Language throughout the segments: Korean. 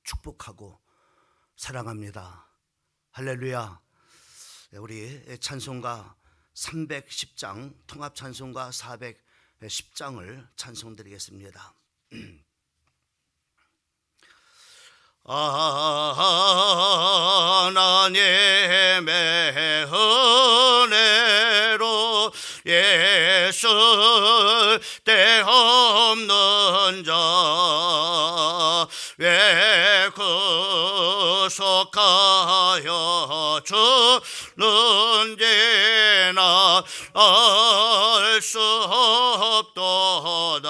축복하고 사랑합니다. 할렐루야. 우리 찬송가 310장 통합 찬송가 410장을 찬송드리겠습니다. 하나님의 은혜로 예수 때 없는 자 왜 구속하여 주는지 나 알 수 없도다.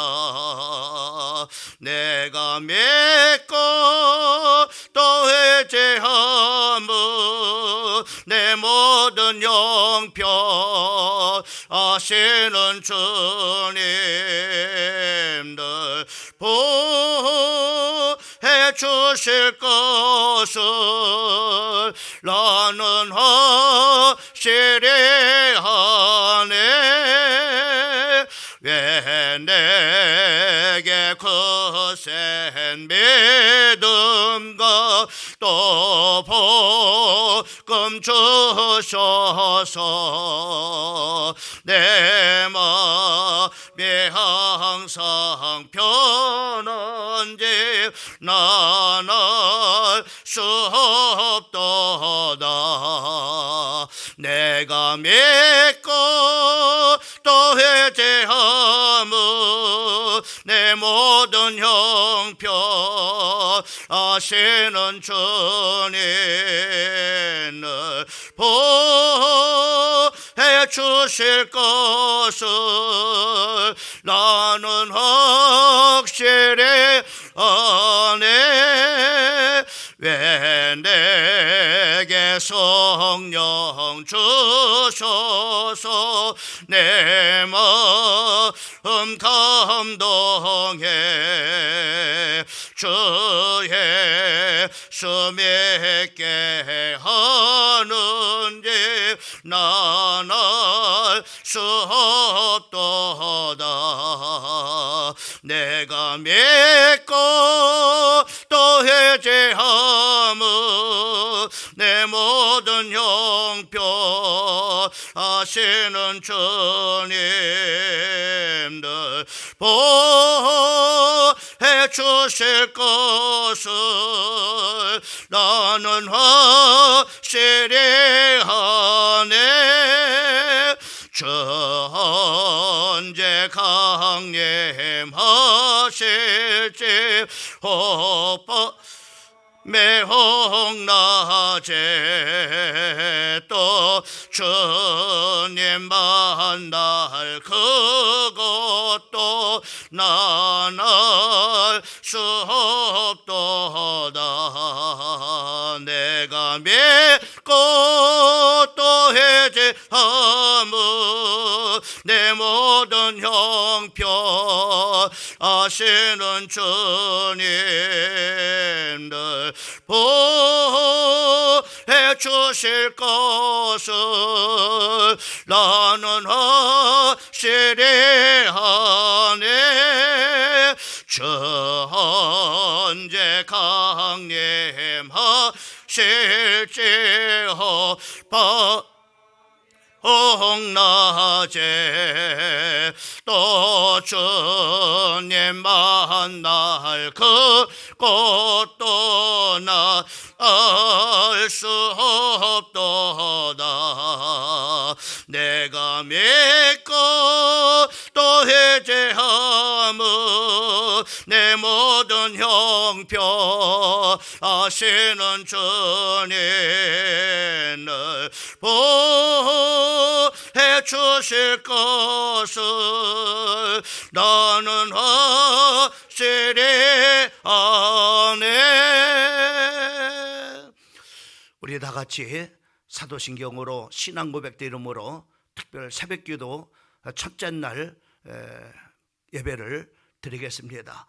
내가 믿고 또 회개하며 내 모든 영평 아시는 주님들 보해 주실 것을 나는 확실히 하네. 왜 내게 거센 믿음과 또 복음 주셔서 내 마음이 항상 편한지 난 알 수 없도다. 내가 믿고 또 회개하며 내 모든 형편 아시는 주님을 보해 주실 것을 나는 확실히 아네. 왜 내게 성령 주셔서 내 마음 감동해 주의 수 믿게 하는지 난 알 수 없도다. 내가 믿고 또 회개하며 내 모든 형편 아시는 주님들 보해 주실 것을 나는 확실히 하네. 전제 강림하실지 호빠 매홍낮에 또 주님 만날 그것도 난 알 수 없도다. 내가 믿고 또 회개하며 내 모든 형편 아시는 주님들 보해 주실 것을 나는 확실히 하네. 전제 강림하실지 홍낮에 또 주님 만날 그것도 나 알 수 없도다. 내가 믿고 또 회개하며 내 모든 형편 아시는 주님을 보해 주실 것을 나는 확실히 아네. 우리 다 같이 사도신경으로 신앙 고백대 이름으로 특별 새벽기도 첫째 날 예배를 드리겠습니다.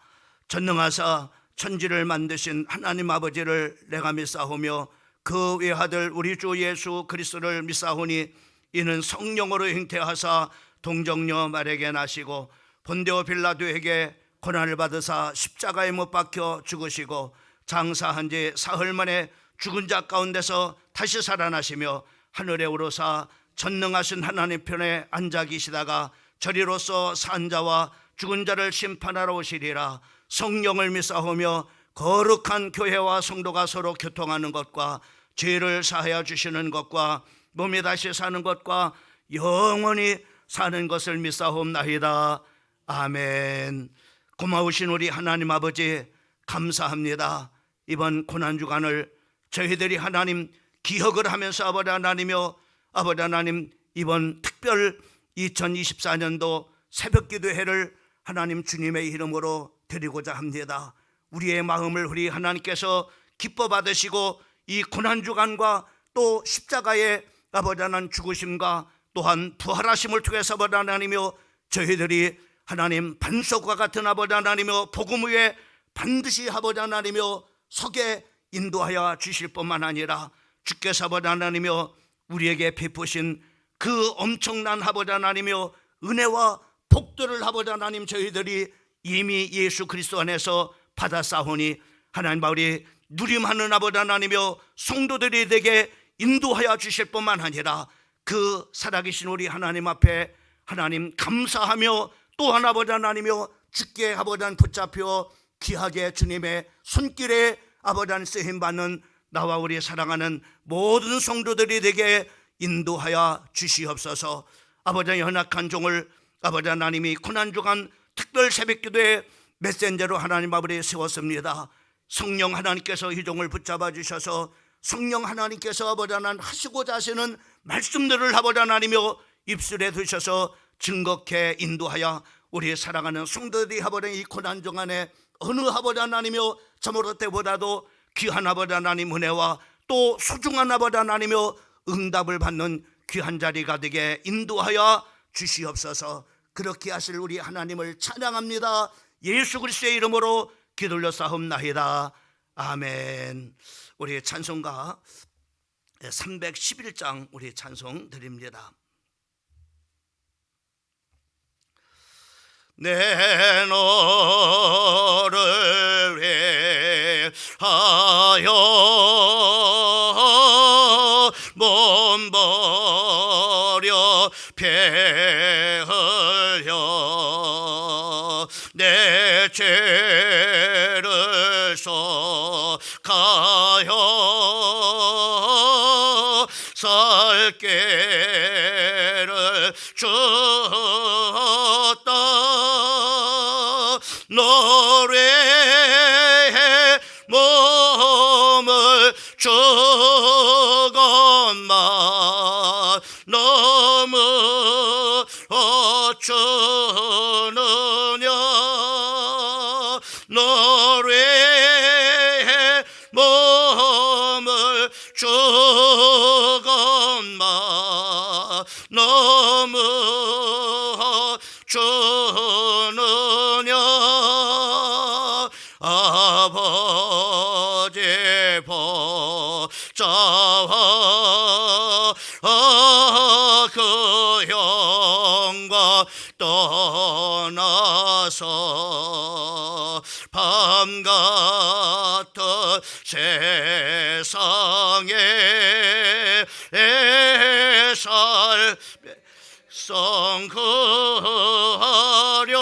전능하사 천지를 만드신 하나님 아버지를 내가 믿사오며 그 외아들 우리 주 예수 그리스도를 믿사오니 이는 성령으로 잉태하사 동정녀 마리아에게 나시고 본디오 빌라도에게 고난을 받으사 십자가에 못 박혀 죽으시고 장사한 지 사흘 만에 죽은 자 가운데서 다시 살아나시며 하늘에 오르사 전능하신 하나님 편에 앉아 계시다가 저리로서 산 자와 죽은 자를 심판하러 오시리라. 성령을 믿사오며 거룩한 교회와 성도가 서로 교통하는 것과 죄를 사하여 주시는 것과 몸이 다시 사는 것과 영원히 사는 것을 믿사옵나이다. 아멘. 고마우신 우리 하나님 아버지, 감사합니다. 이번 고난주간을 저희들이 하나님 기억을 하면서 아버지 하나님 이번 특별 2024년도 새벽기도회를 하나님 주님의 이름으로 드리고자 합니다. 우리의 마음을 우리 하나님께서 기뻐 받으시고 이 고난주간과 또 십자가의 아버지 하나님 죽으심과 또한 부활하심을 통해서 아버지 하나님이여 저희들이 하나님 반석과 같은 아버지 하나님이여 복음 위에 반드시 아버지 하나님이여 서게 인도하여 주실 뿐만 아니라 주께서 아버지 하나님이여 우리에게 베푸신 그 엄청난 아버지 하나님이여 은혜와 복들을 아버지 하나님 저희들이 이미 예수 그리스도 안에서 받았사오니 하나님 우리 누림하는 아버지 하나님이여 성도들이 되게 인도하여 주실 뿐만 아니라 그 살아계신 우리 하나님 앞에 하나님 감사하며 또한 아버지 하나님이여 주께 아버지 하나님 붙잡혀 귀하게 주님의 손길에 아버지 하나님 쓰임받는 나와 우리 사랑하는 모든 성도들이 되게 인도하여 주시옵소서. 아버지 하나님 연약한 종을 아버지 하나님이 고난주간 특별 새벽기도에 메신저로 하나님 앞에 세웠습니다. 성령 하나님께서 이 종을 붙잡아 주셔서 성령 하나님께서 아버지 하나님 하시고자 하시는 말씀들을 아버지 하나님이여 입술에 두셔서 증거케 인도하여 우리 사랑하는 성도들이 아버지 이 고난중 안에 어느 아버지 하나님이여 저모로 때보다도 귀한 아버지 하나님 은혜와 또 소중한 아버지 하나님이여 응답을 받는 귀한 자리가 되게 인도하여 주시옵소서. 그렇게 하실 우리 하나님을 찬양합니다. 예수 그리스도의 이름으로 기도를 싸움나이다. 아멘. 우리 찬송가 311장 우리 찬송 드립니다. 내 너를 위하여 몸 버려 피 흘려 내 죄를 속하여 살 길을 줬다. 너를 위해 몸을 주건만 너무 어쩌느냐. 너를 위해 몸을 주건만 너무 어쩌느냐. 아버지 보좌와 그 영광 떠나서 밤 같은 세상에 살성 구하려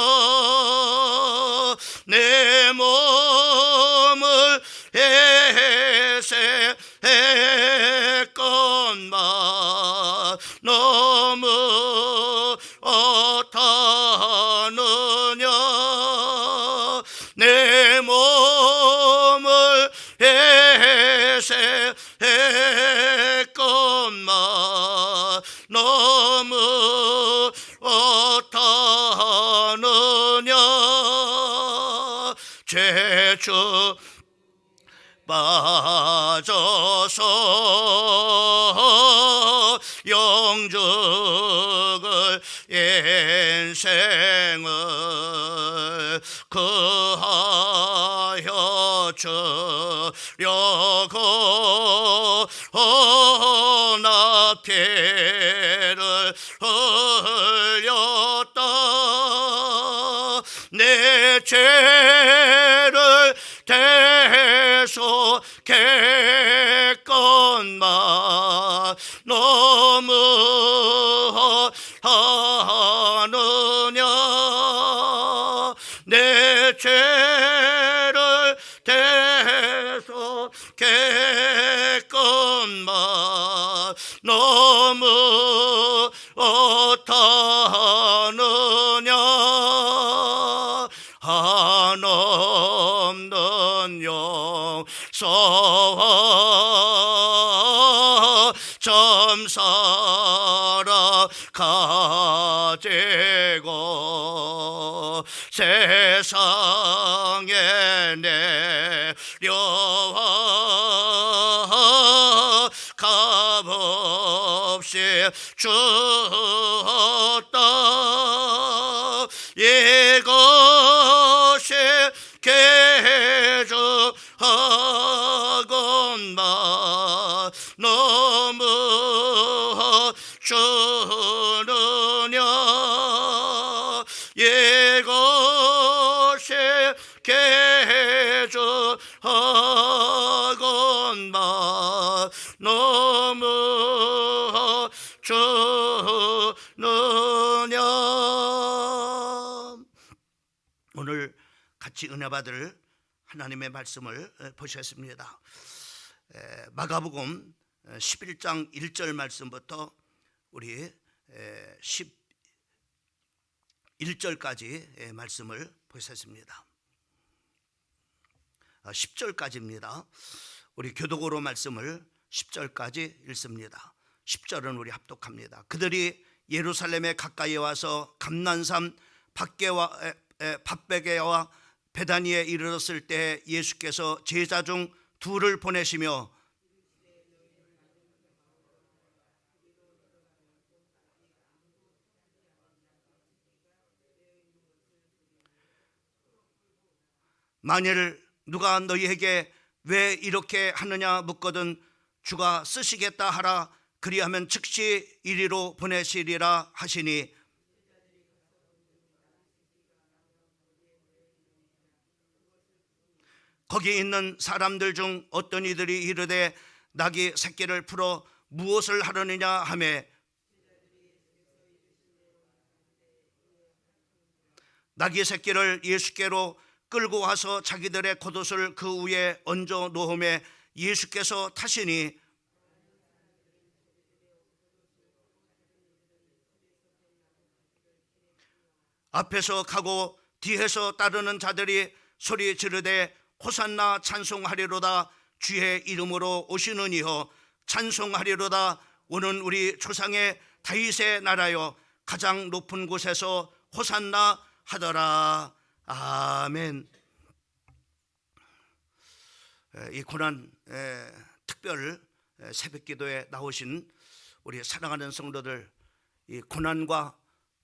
내 몸을 해세했건만 너무 어떠느냐. 내 몸을 해세했건만 너무 어떠느냐. 죄주 빠져서 영죽을 인생을 그하여 주려고 나 피를 흘렸다. 내 죄를 대속하여 대해서 객건만 너무하느냐. 내 죄를 대해서 객건만 너무 어떠하느냐. 한없는 용서와 점사라 가지고 세상에 내려와 값없이 주었다. 이것이 개조하건만 너무 주느냐. 이것이 개조하건만 너무 주느냐. 오늘 같이 은혜 받을 하나님의 말씀을 보셨습니다. 마가복음 11장 1절 말씀부터 우리 11절까지 말씀을 보셨습니다. 10절까지입니다. 우리 교독으로 말씀을 10절까지 읽습니다. 10절은 우리 합독합니다. 그들이 예루살렘에 가까이 와서 감난산 밧베게와 베다니에 이르렀을 때 예수께서 제자 중 둘을 보내시며 만일 누가 너희에게 왜 이렇게 하느냐 묻거든 주가 쓰시겠다 하라. 그리하면 즉시 이리로 보내시리라 하시니 거기 있는 사람들 중 어떤 이들이 이르되 낙이 새끼를 풀어 무엇을 하려느냐 하매 낙이 새끼를 예수께로 끌고 와서 자기들의 겉옷을 그 위에 얹어 놓음에 예수께서 타시니 앞에서 가고 뒤에서 따르는 자들이 소리 지르되 호산나 찬송하리로다. 주의 이름으로 오시는 이여 찬송하리로다. 오는 우리 조상의 다윗의 나라여 가장 높은 곳에서 호산나 하더라. 아멘. 이 고난 특별 새벽기도에 나오신 우리 사랑하는 성도들, 이 고난과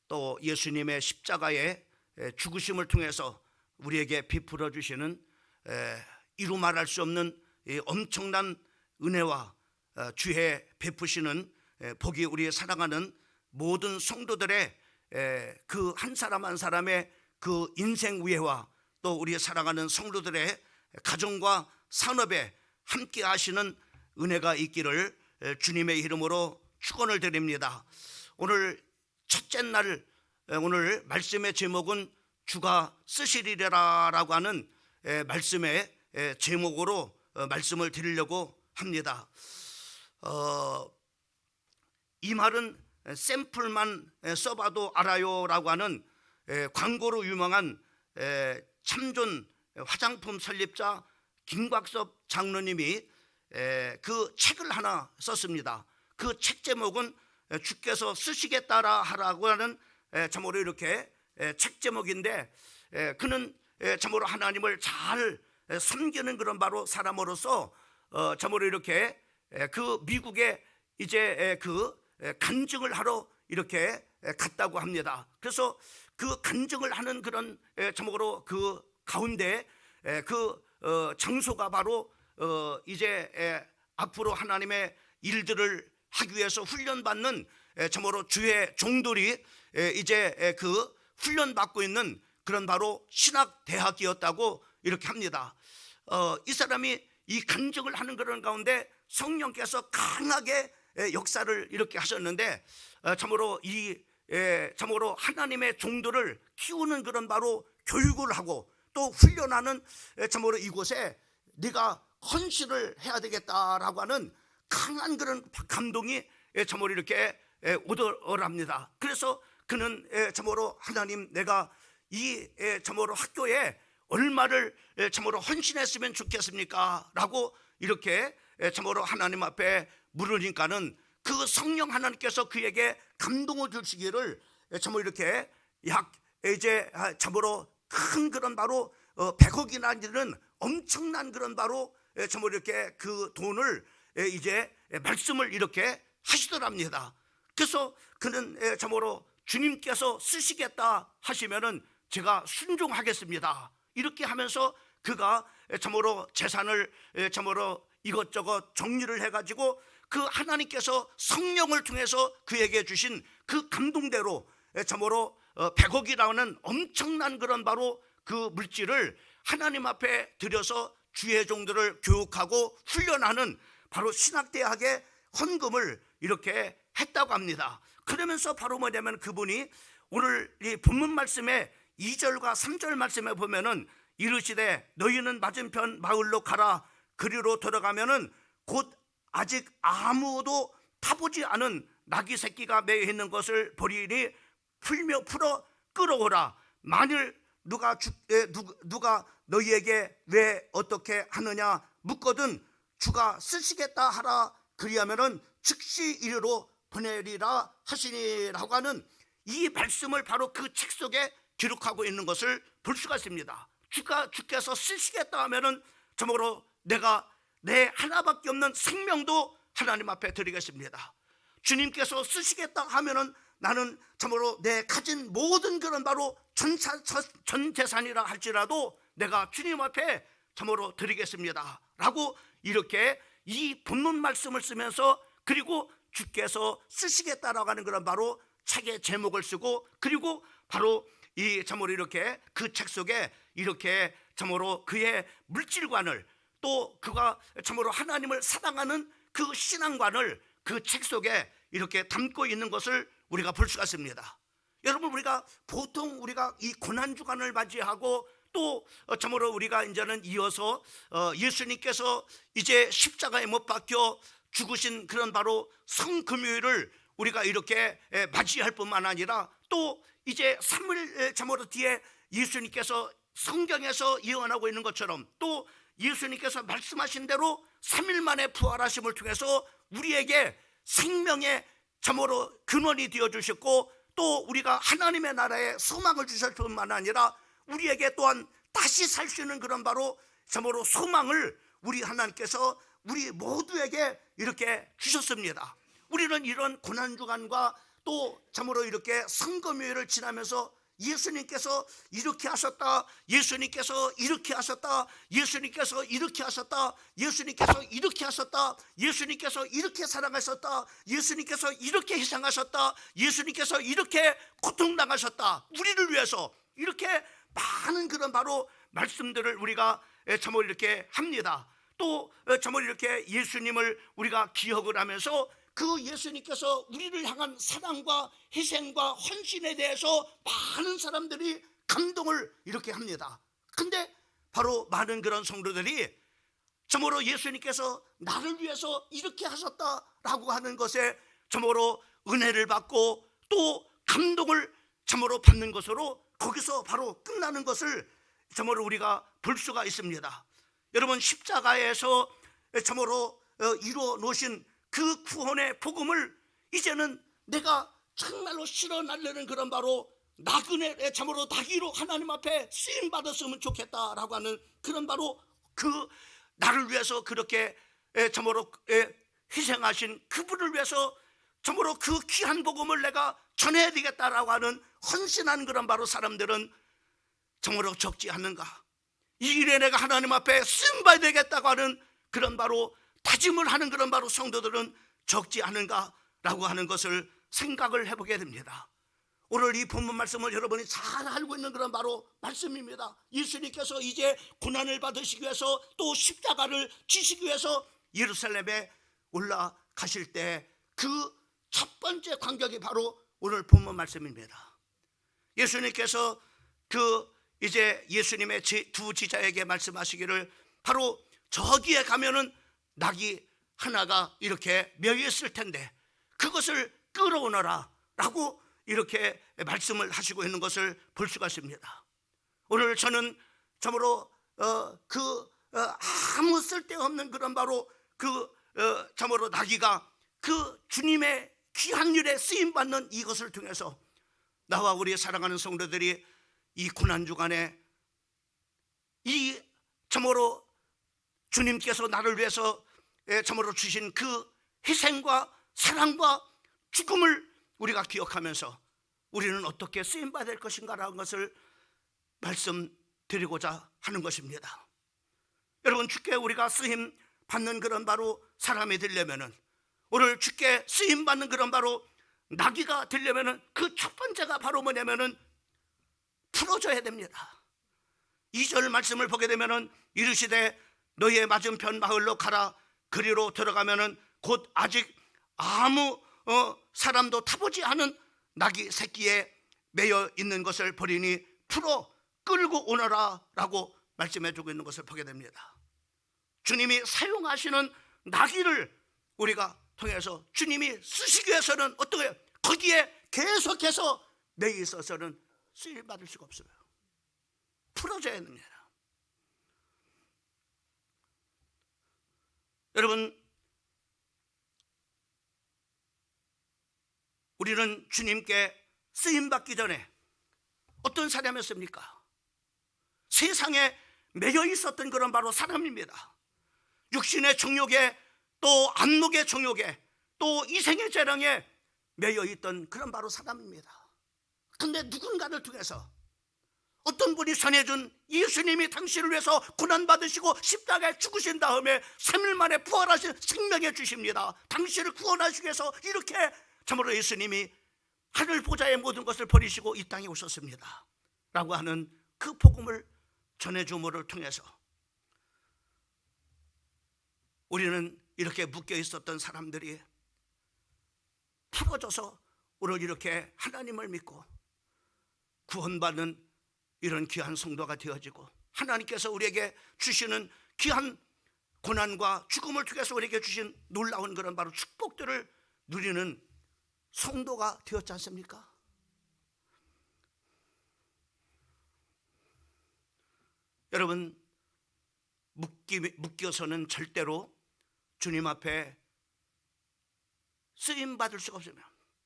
또 예수님의 십자가의 죽으심을 통해서 우리에게 베풀어 주시는 이루 말할 수 없는 엄청난 은혜와 주의 베푸시는 복이 우리 사랑하는 모든 성도들의 그 한 사람 한 사람의 그 인생 우애와 또 우리 사랑하는 성도들의 가정과 산업에 함께 하시는 은혜가 있기를 주님의 이름으로 축원을 드립니다. 오늘 첫째 날 오늘 말씀의 제목은 주가 쓰시리라라고 하는 말씀의 제목으로 말씀을 드리려고 합니다. 이 말은 샘플만 써봐도 알아요라고 하는 광고로 유명한 참존 화장품 설립자 김곽섭 장로님이 그 책을 하나 썼습니다. 그 책 제목은 주께서 쓰시겠다라 하라고 하는 참으로 이렇게 책 제목인데, 그는 참으로 하나님을 잘 섬기는 그런 바로 사람으로서 참으로 이렇게 그 미국에 이제 그 간증을 하러 이렇게 갔다고 합니다. 그래서 그 간증을 하는 그런 참으로 그 가운데 그 장소가 바로 이제 앞으로 하나님의 일들을 하기 위해서 훈련받는 참으로 주의 종들이 이제 그 훈련받고 있는 그런 바로 신학대학이었다고 이렇게 합니다. 이 사람이 이 간증을 하는 그런 가운데 성령께서 강하게 역사를 이렇게 하셨는데, 참으로 참으로 하나님의 종들을 키우는 그런 바로 교육을 하고 또 훈련하는, 참으로 이곳에 네가 헌신을 해야 되겠다라고 하는 강한 그런 감동이 참으로 이렇게 오더랍니다. 그래서 그는 참으로 하나님, 내가 이 참으로 학교에 얼마를 참으로 헌신했으면 좋겠습니까? 라고 이렇게 참으로 하나님 앞에 물으니까는 그 성령 하나님께서 그에게 감동을 주시기를 참으로 이렇게 이제 참으로 큰 그런 바로 100억이나 되는 엄청난 그런 바로 참으로 이렇게 그 돈을 이제 말씀을 이렇게 하시더랍니다. 그래서 그는 참으로 주님께서 쓰시겠다 하시면은 제가 순종하겠습니다. 이렇게 하면서 그가 참으로 재산을 참으로 이것저것 정리를 해가지고 그 하나님께서 성령을 통해서 그에게 주신 그 감동대로 참으로 100억이라는 엄청난 그런 바로 그 물질을 하나님 앞에 들여서 주의 종들을 교육하고 훈련하는 바로 신학대학의 헌금을 이렇게 했다고 합니다. 그러면서 바로 뭐냐면 그분이 오늘 이 본문 말씀에 2절과 3절 말씀에 보면은 이르시되 너희는 맞은편 마을로 가라. 그리로 들어가면은 곧 아직 아무도 타보지 않은 나귀 새끼가 매여 있는 것을 보리니 풀어 끌어오라. 만일 누가 너희에게 왜 어떻게 하느냐 묻거든 주가 쓰시겠다 하라. 그리하면은 즉시 이리로 보내리라 하시니라고 하는 이 말씀을 바로 그 책 속에 기록하고 있는 것을 볼 수가 있습니다. 주께서 쓰시겠다 하면은 참으로 내가 내 하나밖에 없는 생명도 하나님 앞에 드리겠습니다. 주님께서 쓰시겠다 하면은 나는 참으로 내 가진 모든 그런 바로 전 재산이라 할지라도 내가 주님 앞에 참으로 드리겠습니다 라고 이렇게 이 본문 말씀을 쓰면서, 그리고 주께서 쓰시겠다라고 하는 그런 바로 책의 제목을 쓰고, 그리고 바로 이 참으로 이렇게 그 책 속에 이렇게 참으로 그의 물질관을, 또 그가 참으로 하나님을 사랑하는 그 신앙관을 그 책 속에 이렇게 담고 있는 것을 우리가 볼 수가 있습니다. 여러분, 우리가 보통 우리가 이 고난주간을 맞이하고 또 참으로 우리가 이제는 이어서 예수님께서 이제 십자가에 못 박혀 죽으신 그런 바로 성금요일을 우리가 이렇게 맞이할 뿐만 아니라, 또 이제 3일 참으로 뒤에 예수님께서 성경에서 예언하고 있는 것처럼 또 예수님께서 말씀하신 대로 3일 만에 부활하심을 통해서 우리에게 생명의 참으로 근원이 되어주셨고, 또 우리가 하나님의 나라에 소망을 주실 뿐만 아니라 우리에게 또한 다시 살 수 있는 그런 바로 참으로 소망을 우리 하나님께서 우리 모두에게 이렇게 주셨습니다. 우리는 이런 고난주간과 또 참으로 이렇게 성금요일을 지나면서 예수님께서 이렇게 하셨다, 예수님께서 이렇게 하셨다, 예수님께서 이렇게 하셨다, 예수님께서 이렇게 하셨다, 예수님께서 이렇게 사랑하셨다, 예수님께서 이렇게 희생하셨다, 예수님께서 이렇게 고통당하셨다, 우리를 위해서 이렇게 많은 그런 바로 말씀들을 우리가 참으로 이렇게 합니다. 또 참으로 이렇게 예수님을 우리가 기억을 하면서 그 예수님께서 우리를 향한 사랑과 희생과 헌신에 대해서 많은 사람들이 감동을 이렇게 합니다. 근데 바로 많은 그런 성도들이 참으로 예수님께서 나를 위해서 이렇게 하셨다라고 하는 것에 참으로 은혜를 받고 또 감동을 참으로 받는 것으로 거기서 바로 끝나는 것을 참으로 우리가 볼 수가 있습니다. 여러분, 십자가에서 참으로 이루어 놓으신 그 구원의 복음을 이제는 내가 정말로 실어 날리는 그런 바로 나그네 참으로 나귀로 하나님 앞에 쓰임 받았으면 좋겠다라고 하는 그런 바로 그 나를 위해서 그렇게 참으로 희생하신 그분을 위해서 참으로 그 귀한 복음을 내가 전해야 되겠다라고 하는 헌신한 그런 바로 사람들은 참으로 적지 않는가. 이 일에 내가 하나님 앞에 쓰임 받아야 되겠다고 하는 그런 바로 다짐을 하는 그런 바로 성도들은 적지 않은가라고 하는 것을 생각을 해보게 됩니다. 오늘 이 본문 말씀을 여러분이 잘 알고 있는 그런 바로 말씀입니다. 예수님께서 이제 고난을 받으시기 위해서 또 십자가를 지시기 위해서 예루살렘에 올라가실 때 그 첫 번째 간격이 바로 오늘 본문 말씀입니다. 예수님께서 이제 예수님의 두 지자에게 말씀하시기를 바로 저기에 가면은 낙이 하나가 이렇게 매였을 텐데 그것을 끌어오너라 라고 이렇게 말씀을 하시고 있는 것을 볼 수가 있습니다. 오늘 저는 참으로 아무 쓸데없는 그런 바로 참으로 나귀가 그 주님의 귀한 일에 쓰임받는 이것을 통해서 나와 우리 사랑하는 성도들이 이 고난주간에 이 참으로 주님께서 나를 위해서 참으로 주신 그 희생과 사랑과 죽음을 우리가 기억하면서 우리는 어떻게 쓰임받을 것인가라는 것을 말씀드리고자 하는 것입니다. 여러분, 주께 우리가 쓰임 받는 그런 바로 사람이 되려면은, 오늘 주께 쓰임 받는 그런 바로 나귀가 되려면은 그 첫 번째가 바로 뭐냐면은 풀어줘야 됩니다. 2절 말씀을 보게 되면은 이르시되 너희의 맞은편 마을로 가라. 그리로 들어가면은 곧 아직 아무 사람도 타보지 않은 나귀 새끼에 매여 있는 것을 보리니 풀어 끌고 오너라 라고 말씀해 주고 있는 것을 보게 됩니다. 주님이 사용하시는 나귀를 우리가 통해서 주님이 쓰시기 위해서는 어떻게 거기에 계속해서 매여 있어서는 쓰임 받을 수가 없어요. 풀어줘야 됩니다. 여러분, 우리는 주님께 쓰임받기 전에 어떤 사람이었습니까? 세상에 매여 있었던 그런 바로 사람입니다. 육신의 정욕에 또 안목의 정욕에 또 이생의 재량에 매여 있던 그런 바로 사람입니다. 그런데 누군가를 통해서 어떤 분이 전해준 예수님이 당신을 위해서 고난받으시고 십자가에 죽으신 다음에 3일 만에 부활하신 생명해 주십니다. 당신을 구원하시기 위해서 이렇게 참으로 예수님이 하늘 보좌의 모든 것을 버리시고 이 땅에 오셨습니다 라고 하는 그 복음을 전해줌을 통해서 우리는 이렇게 묶여 있었던 사람들이 풀어져서 오늘 이렇게 하나님을 믿고 구원받는 이런 귀한 성도가 되어지고, 하나님께서 우리에게 주시는 귀한 고난과 죽음을 통해서 우리에게 주신 놀라운 그런 바로 축복들을 누리는 성도가 되었지 않습니까? 여러분, 묶여서는 절대로 주님 앞에 쓰임 받을 수가 없으며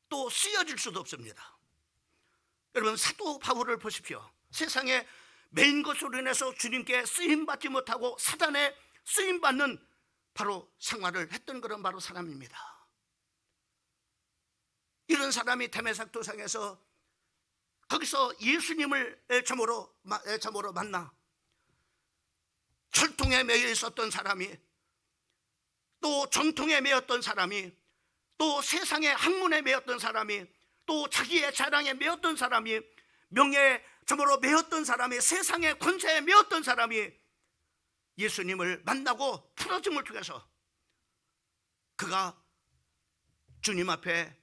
또 쓰여질 수도 없습니다. 여러분, 사도 바울을 보십시오. 세상에 매인 것으로 인해서 주님께 쓰임 받지 못하고 사단에 쓰임 받는 바로 생활을 했던 그런 바로 사람입니다. 이런 사람이 다메섹 도상에서 거기서 예수님을 참으로 만나 철통에 매여 있었던 사람이, 또 전통에 매였던 사람이, 또 세상의 학문에 매였던 사람이, 또 자기의 자랑에 매였던 사람이, 명예에 참으로 매였던 사람이, 세상의 권세에 매였던 사람이 예수님을 만나고 풀어짐을 통해서 그가 주님 앞에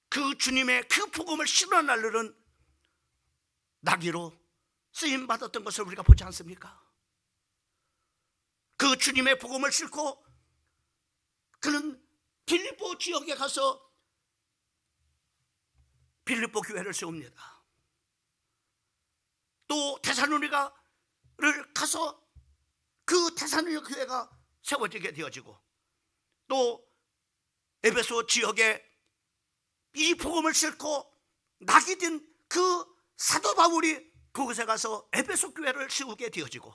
그 주님의 그 복음을 실어 나르는 나귀로 쓰임 받았던 것을 우리가 보지 않습니까? 그 주님의 복음을 싣고 그는 빌립보 지역에 가서 빌립보 교회를 세웁니다. 또 데살로니가를 가서 그 데살로니가 교회가 세워지게 되어지고, 또 에베소 지역에 이 복음을 싣고 낙이 된 그 사도 바울이 그곳에 가서 에베소 교회를 세우게 되어지고,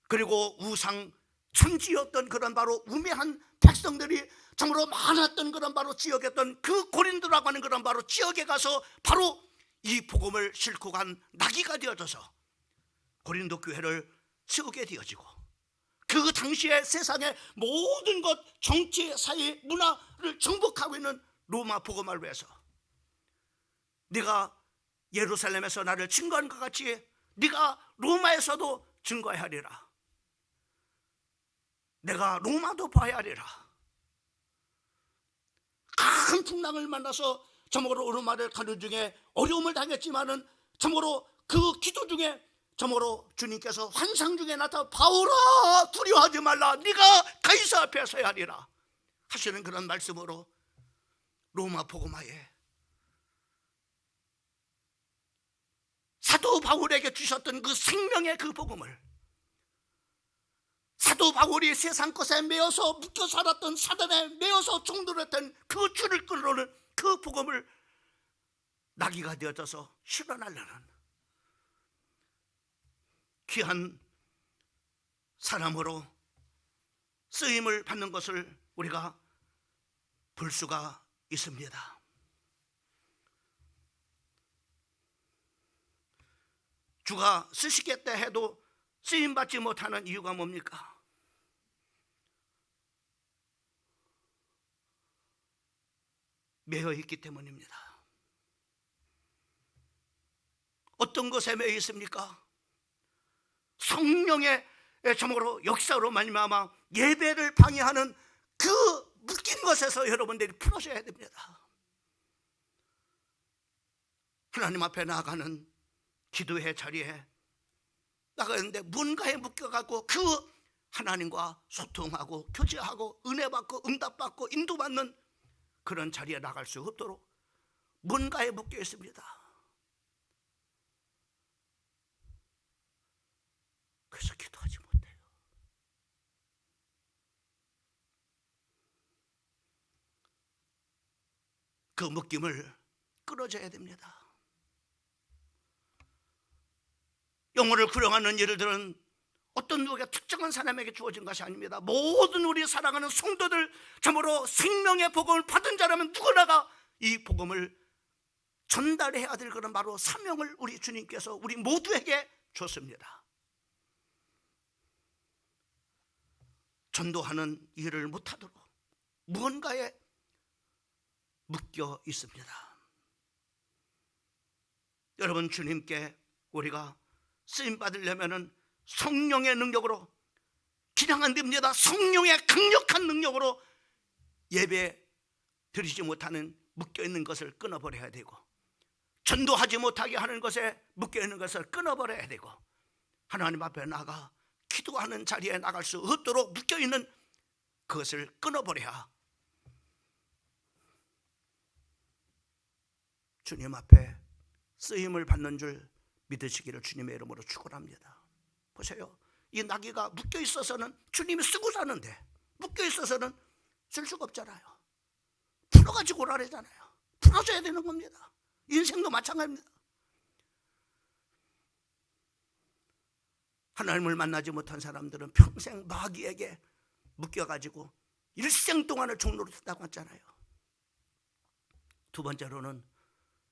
그리고 우상 천지였던 그런 바로 우매한 백성들이 정말로 많았던 그런 바로 지역이었던 그 고린도라고 하는 그런 바로 지역에 가서 바로 이 복음을 싣고 간 나귀가 되어져서 고린도 교회를 세우게 되어지고, 그 당시에 세상의 모든 것, 정치, 사회, 문화를 정복하고 있는 로마 복음을 위해서. 네가 예루살렘에서 나를 증거한 것 같이 네가 로마에서도 증거해야 하리라. 내가 로마도 봐야 하리라. 큰 풍랑을 만나서 참으로 로마를 가는 중에 어려움을 당했지만은 참으로 그 기도 중에 참으로 주님께서 환상 중에 나타나 바울아 두려워하지 말라, 네가 가이사 앞에 서야 하리라 하시는 그런 말씀으로 로마 복음화에 사도 바울에게 주셨던 그 생명의 그 복음을, 사도 바울이 세상 것에 매여서 묶여 살았던 사단에 매여서 종들었던 그 줄을 끊어오는 그 복음을 나귀가 되어져서 실현하려는 귀한 사람으로 쓰임을 받는 것을 우리가 볼 수가 있습니다. 주가 쓰시겠다 해도 쓰임받지 못하는 이유가 뭡니까? 매여 있기 때문입니다. 어떤 것에 매여 있습니까? 성령의 참으로 역사로 말미암아 예배를 방해하는 그 묶인 것에서 여러분들이 풀어져야 됩니다. 하나님 앞에 나아가는 기도의 자리에 나가는데 뭔가에 묶여가고 그 하나님과 소통하고 교제하고 은혜받고 응답받고 인도받는 그런 자리에 나갈 수 없도록 뭔가에 묶여 있습니다. 그래서 기도하지 못해요. 그 묶임을 끊어줘야 됩니다. 영혼을 구령하는 일들은 어떤 누구가 특정한 사람에게 주어진 것이 아닙니다. 모든 우리 사랑하는 성도들 참으로 생명의 복음을 받은 자라면 누구나가 이 복음을 전달해야 될 그런 바로 사명을 우리 주님께서 우리 모두에게 줬습니다. 전도하는 일을 못하도록 무언가에 묶여 있습니다. 여러분, 주님께 우리가 쓰임 받으려면은 성령의 능력으로 그냥 안 됩니다. 성령의 강력한 능력으로 예배 드리지 못하는 묶여있는 것을 끊어버려야 되고, 전도하지 못하게 하는 것에 묶여있는 것을 끊어버려야 되고, 하나님 앞에 나가 기도하는 자리에 나갈 수 없도록 묶여있는 그것을 끊어버려야 주님 앞에 쓰임을 받는 줄 믿으시기를 주님의 이름으로 축원합니다. 보세요, 이 나귀가 묶여 있어서는 주님이 쓰고 사는데 묶여 있어서는 쓸 수가 없잖아요. 풀어가지고 오라래잖아요. 풀어줘야 되는 겁니다. 인생도 마찬가지입니다. 하나님을 만나지 못한 사람들은 평생 마귀에게 묶여가지고 일생 동안을 종로로 탔다고 했잖아요. 두 번째로는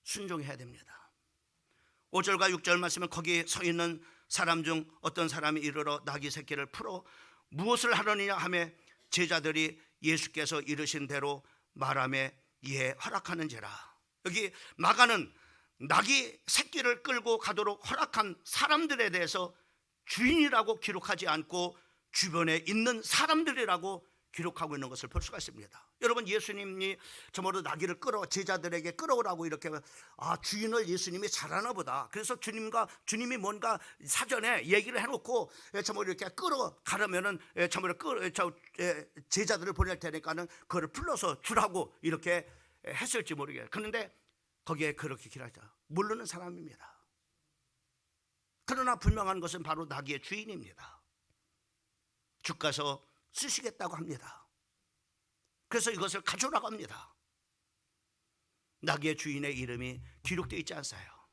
순종해야 됩니다. 5절과 6절 말씀은 거기에 서 있는 사람 중 어떤 사람이 이르러 나귀 새끼를 풀어 무엇을 하려느냐 하며 제자들이 예수께서 이르신 대로 말하며 이에 허락하는지라. 여기 마가는 나귀 새끼를 끌고 가도록 허락한 사람들에 대해서 주인이라고 기록하지 않고 주변에 있는 사람들이라고 기록하고 있는 것을 볼 수가 있습니다. 여러분, 예수님이 저모로 나귀를 끌어 제자들에게 끌어오라고 이렇게 주인을 예수님이 잘하나 보다. 그래서 주님이 뭔가 사전에 얘기를 해놓고 저모로 이렇게 끌어가려면은 저모로 제자들을 보낼 테니까는 그걸 불러서 주라고 이렇게 했을지 모르겠어요. 그런데 거기에 그렇게 기록하죠. 모르는 사람입니다. 그러나 분명한 것은 바로 나귀의 주인입니다. 주가서 쓰시겠다고 합니다. 그래서 이것을 가져오라고 합니다. 나귀의 주인의 이름이 기록되어 있지 않아요.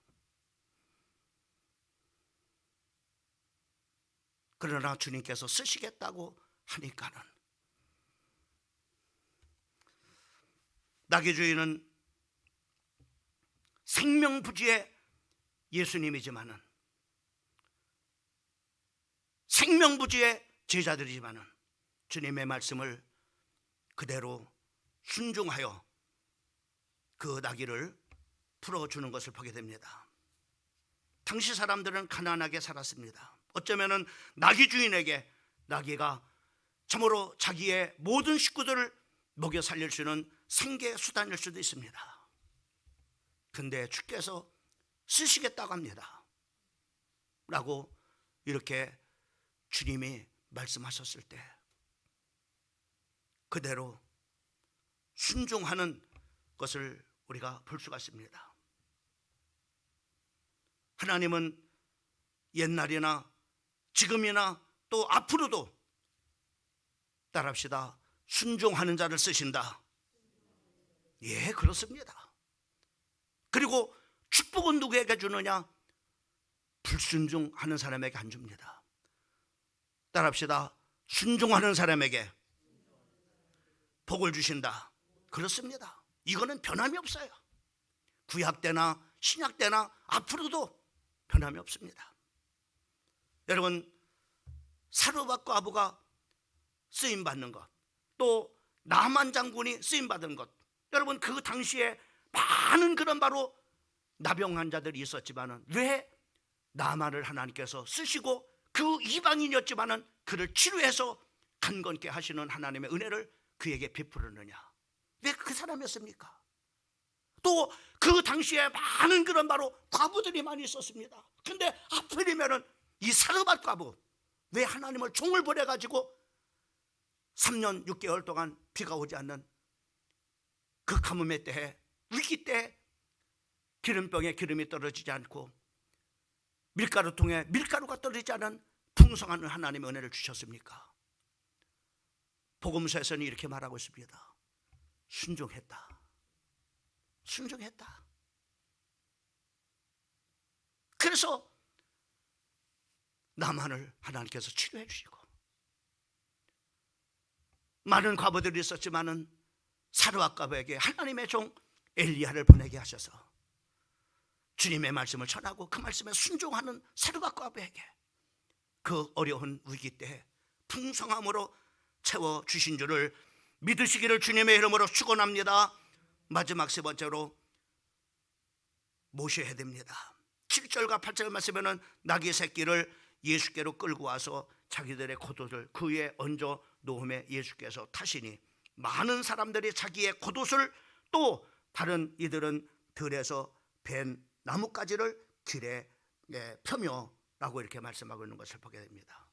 그러나 주님께서 쓰시겠다고 하니까는 나귀 주인은 생명부지의 예수님이지만은 생명부지의 제자들이지만은 주님의 말씀을 그대로 순종하여 그 나귀를 풀어주는 것을 보게 됩니다. 당시 사람들은 가난하게 살았습니다. 어쩌면은 나귀 주인에게 나귀가 참으로 자기의 모든 식구들을 먹여 살릴 수 있는 생계 수단일 수도 있습니다. 근데 주께서 쓰시겠다고 합니다 라고 이렇게 주님이 말씀하셨을 때 그대로 순종하는 것을 우리가 볼 수가 있습니다. 하나님은 옛날이나 지금이나 또 앞으로도 따라합시다. 순종하는 자를 쓰신다. 예, 그렇습니다. 그리고 축복은 누구에게 주느냐? 불순종하는 사람에게 안 줍니다. 따라합시다. 순종하는 사람에게 복을 주신다. 그렇습니다. 이거는 변함이 없어요. 구약 때나 신약 때나 앞으로도 변함이 없습니다. 여러분, 사르밧 과부가 쓰임 받는 것, 또 나만 장군이 쓰임 받은 것, 여러분 그 당시에 많은 그런 바로 나병 환자들이 있었지만은 왜 나만을 하나님께서 쓰시고 그 이방인이었지만은 그를 치료해서 강건케 하시는 하나님의 은혜를 그에게 베풀었느냐? 왜 그 사람이었습니까? 또 그 당시에 많은 그런 바로 과부들이 많이 있었습니다. 근데 하필이면은 이 사르밧 과부, 왜 하나님을 종을 보내가지고 3년 6개월 동안 비가 오지 않는 그 가뭄의 때에, 위기 때에 기름병에 기름이 떨어지지 않고 밀가루통에 밀가루가 떨어지지 않은 풍성한 하나님의 은혜를 주셨습니까? 복음서에서는 이렇게 말하고 있습니다. 순종했다. 순종했다. 그래서 나만을 하나님께서 치료해 주시고, 많은 과부들이 있었지만은 사르밧 과부에게 하나님의 종 엘리야를 보내게 하셔서 주님의 말씀을 전하고 그 말씀에 순종하는 사르밧 과부에게 그 어려운 위기 때 풍성함으로 채워 주신 줄을 믿으시기를 주님의 이름으로 축원합니다. 마지막 세 번째로 모셔야 됩니다. 7절과 8절 말씀에는 나귀 새끼를 예수께로 끌고 와서 자기들의 겉옷을 그 위에 얹어 놓음에 예수께서 타시니 많은 사람들이 자기의 겉옷을 또 다른 이들은 들에서 벤 나뭇가지를 길에 펴며 라고 이렇게 말씀하고 있는 것을 보게 됩니다.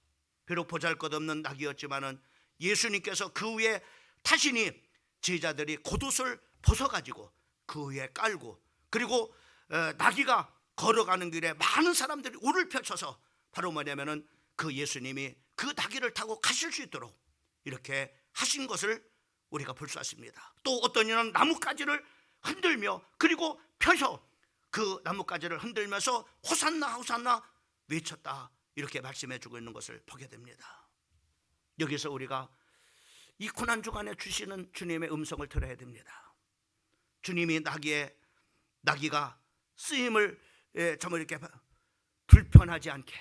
비록 보잘것없는 나귀였지만은 예수님께서 그 위에 타시니 제자들이 겉옷을 벗어가지고 그 위에 깔고, 그리고 나귀가 걸어가는 길에 많은 사람들이 울을 펼쳐서 바로 뭐냐면은 그 예수님이 그 나귀를 타고 가실 수 있도록 이렇게 하신 것을 우리가 볼 수 있습니다. 또 어떤 이는 나뭇가지를 흔들며 그리고 펴서 그 나뭇가지를 흔들면서 호산나 호산나 외쳤다, 이렇게 말씀해 주고 있는 것을 보게 됩니다. 여기서 우리가 이 고난 주간에 주시는 주님의 음성을 들어야 됩니다. 주님이 나귀가 쓰임을 정말 이렇게 불편하지 않게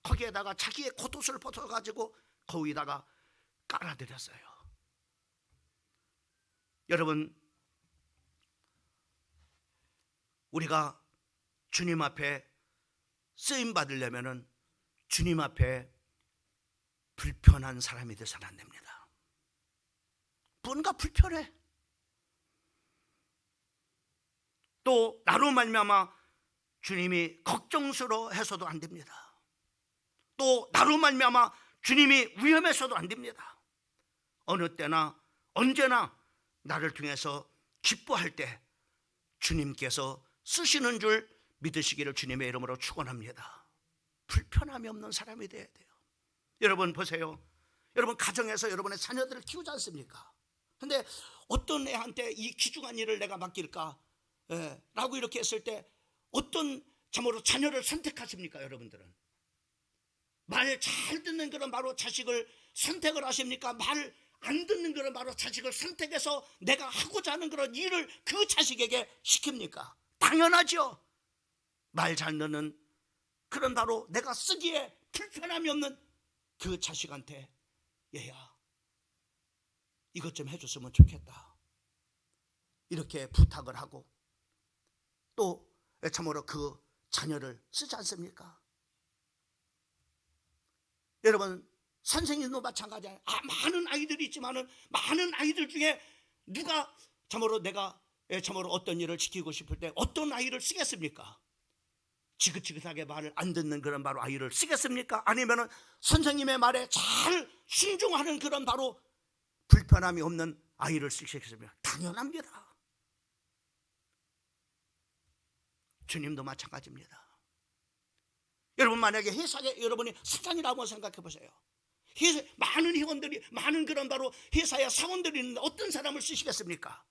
거기에다가 자기의 겉옷을 벗어가지고 거기다가 깔아드렸어요. 여러분, 우리가 주님 앞에 쓰임 받으려면은 주님 앞에 불편한 사람이 되서는 안 됩니다. 뭔가 불편해. 또 나로 말미암아 주님이 걱정스러워해서도 안 됩니다. 또 나로 말미암아 주님이 위험해서도 안 됩니다. 어느 때나 언제나 나를 통해서 기뻐할 때 주님께서 쓰시는 줄 믿으시기를 주님의 이름으로 축원합니다. 불편함이 없는 사람이 되어야 돼요. 여러분 보세요. 여러분 가정에서 여러분의 자녀들을 키우지 않습니까? 근데 어떤 애한테 이 귀중한 일을 내가 맡길까? 라고 이렇게 했을 때 어떤 참으로 자녀를 선택하십니까? 여러분들은 말 잘 듣는 그런 바로 자식을 선택을 하십니까? 말 안 듣는 그런 바로 자식을 선택해서 내가 하고자 하는 그런 일을 그 자식에게 시킵니까? 당연하죠. 말 잘 듣는 그런 바로 내가 쓰기에 불편함이 없는 그 자식한테 얘야 이것 좀 해줬으면 좋겠다. 이렇게 부탁을 하고 또 참으로 그 자녀를 쓰지 않습니까? 여러분, 선생님도 마찬가지예요. 많은 아이들이 있지만은 많은 아이들 중에 누가 참으로 내가 참으로 어떤 일을 지키고 싶을 때 어떤 아이를 쓰겠습니까? 지긋지긋하게 말을 안 듣는 그런 바로 아이를 쓰겠습니까? 아니면은 선생님의 말에 잘 순종하는 그런 바로 불편함이 없는 아이를 쓰시겠습니까? 당연합니다. 주님도 마찬가지입니다. 여러분, 만약에 회사에 여러분이 사장이라고 생각해 보세요. 많은 회원들이, 많은 그런 바로 회사의 사원들이 있는데 어떤 사람을 쓰시겠습니까?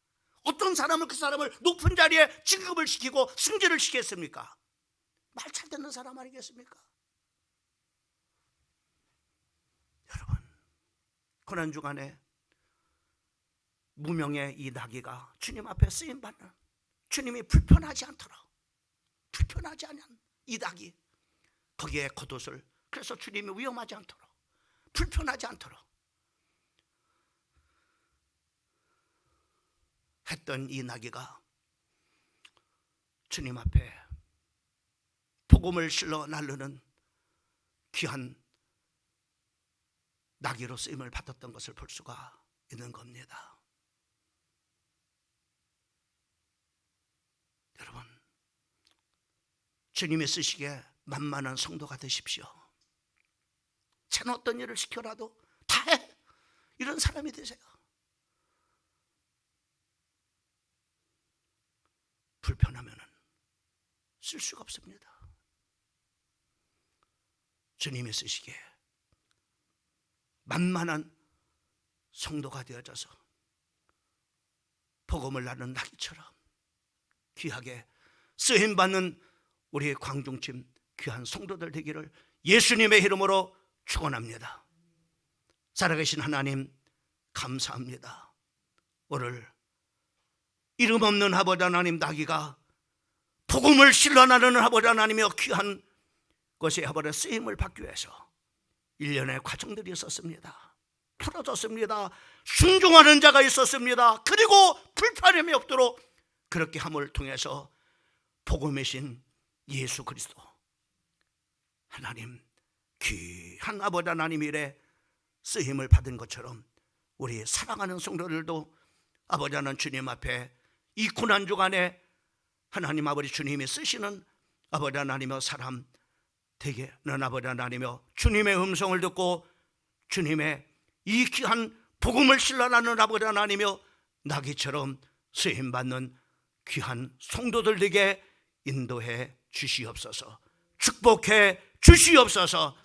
어떤 사람을, 그 사람을 높은 자리에 진급을 시키고 승진을 시켰습니까? 말 잘 듣는 사람 아니겠습니까? 여러분, 고난 주간에 무명의 이 나귀가 주님 앞에 쓰임받는, 주님이 불편하지 않도록, 불편하지 않은 이 나귀, 거기에 겉옷을, 그래서 주님이 위험하지 않도록, 불편하지 않도록 했던 이 나귀가 주님 앞에 복음을 실러 나르는 귀한 나귀로 쓰임을 받았던 것을 볼 수가 있는 겁니다. 여러분, 주님이 쓰시기에 만만한 성도가 되십시오. 쟤는 어떤 일을 시켜라도 다 해, 이런 사람이 되세요. 불편하면은 쓸 수가 없습니다. 주님이 쓰시기에 만만한 성도가 되어져서 복음을 나누는 나귀처럼 귀하게 쓰임받는 우리 광중팀 귀한 성도들 되기를 예수님의 이름으로 축원합니다. 살아계신 하나님, 감사합니다. 오늘 이름 없는 아버지 하나님, 나귀가 복음을 실러 나르는 아버지 하나님이여 귀한 것이 아버지 쓰임을 받기 위해서 일련의 과정들이 있었습니다. 풀어졌습니다. 순종하는 자가 있었습니다. 그리고 불편함이 없도록 그렇게 함을 통해서 복음이신 예수 그리스도 하나님, 귀한 아버지 하나님 일에 쓰임을 받은 것처럼 우리 사랑하는 성도들도 아버지 하나님 주님 앞에 이 고난 주간에 하나님 아버지 주님이 쓰시는 아버지 하나님의 사람 되게는 아버지 하나님이여 주님의 음성을 듣고 주님의 이 귀한 복음을 실러나는 아버지 하나님이여 나귀처럼 쓰임받는 귀한 성도들 되게 인도해 주시옵소서, 축복해 주시옵소서.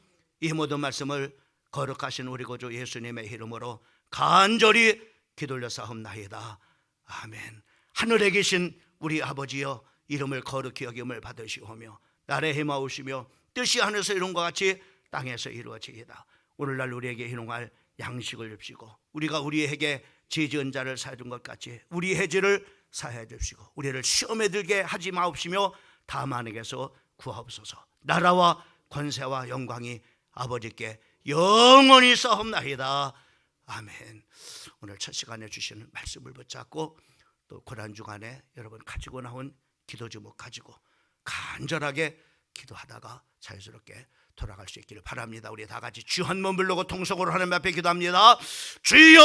이 모든 말씀을 거룩하신 우리 구주 예수님의 이름으로 간절히 기도올려사옵나이다. 아멘. 하늘에 계신 우리 아버지여, 이름을 거룩히 여김을 받으시오며 날에 해마오시며 뜻이 하늘에서 이룬 것 같이 땅에서 이루어지이다. 오늘날 우리에게 희롱할 양식을 줍시고 우리가 우리에게 죄 지은 자를 사해준 것 같이 우리의 죄를 사해 주시고 우리를 시험에 들게 하지 마옵시며 다만에게서 구하옵소서. 나라와 권세와 영광이 아버지께 영원히 싸움나이다. 아멘. 오늘 첫 시간에 주시는 말씀을 붙잡고 또 고난 주간에 여러분 가지고 나온 기도 제목 가지고 간절하게 기도하다가 자유스럽게 돌아갈 수 있기를 바랍니다. 우리 다 같이 주 한 몸 부르고 통성으로 하나님 앞에 기도합니다. 주여!